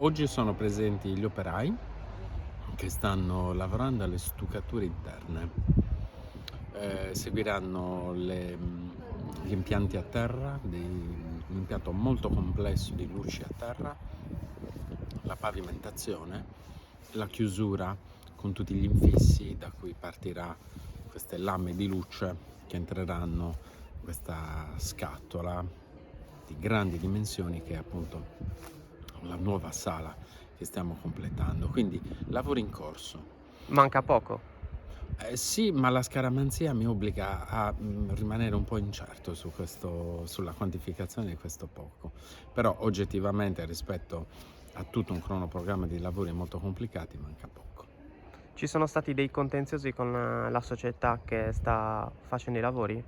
Oggi sono presenti gli operai che stanno lavorando alle stuccature interne. Seguiranno gli impianti a terra, un impianto molto complesso di luci a terra, la pavimentazione, la chiusura con tutti gli infissi da cui partirà queste lame di luce che entreranno in questa scatola di grandi dimensioni che è appunto la nuova sala che stiamo completando. Quindi lavori in corso. Manca poco. Sì, ma la scaramanzia mi obbliga a rimanere un po' incerto sulla quantificazione di questo poco. Però oggettivamente rispetto a tutto un cronoprogramma di lavori molto complicati manca poco. Ci sono stati dei contenziosi con la società che sta facendo i lavori?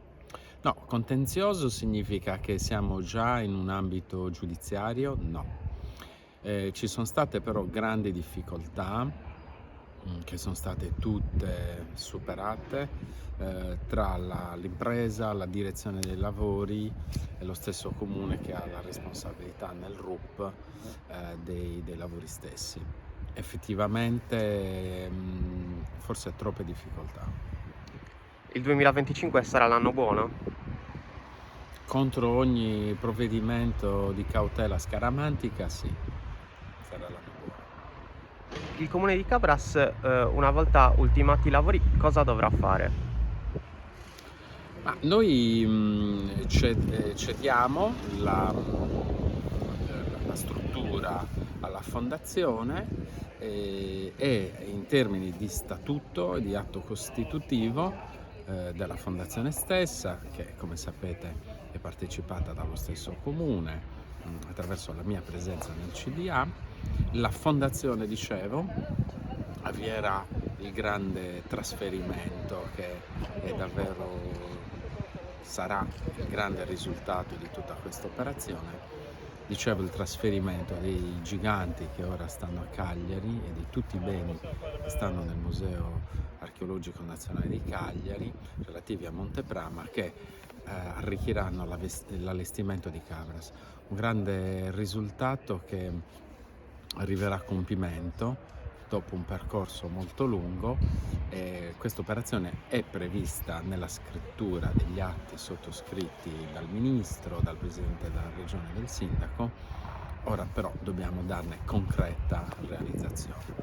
No, contenzioso significa che siamo già in un ambito giudiziario? No. Ci son state però grandi difficoltà, che son state tutte superate, tra l'impresa, la direzione dei lavori e lo stesso comune che ha la responsabilità nel RUP, dei lavori stessi. Effettivamente, forse troppe difficoltà. Il 2025 sarà l'anno buono? Contro ogni provvedimento di cautela scaramantica, sì, sarà l'anno buono. Il comune di Cabras, una volta ultimati i lavori, cosa dovrà fare? Ma noi, cediamo la struttura alla fondazione, e in termini di statuto e di atto costitutivo, della fondazione stessa, che come sapete è partecipata dallo stesso comune, attraverso la mia presenza nel CDA, la fondazione, dicevo, avvierà il grande trasferimento che è davvero sarà il grande risultato di tutta questa operazione. Dicevo, il trasferimento dei giganti che ora stanno a Cagliari e di tutti i beni che stanno nel Museo Archeologico Nazionale di Cagliari relativi a Monteprama, che arricchiranno l'allestimento di Cabras. Un grande risultato che arriverà a compimento dopo un percorso molto lungo. Questa operazione è prevista nella scrittura degli atti sottoscritti dal Ministro, dal Presidente della Regione e del Sindaco. Ora però dobbiamo darne concreta realizzazione.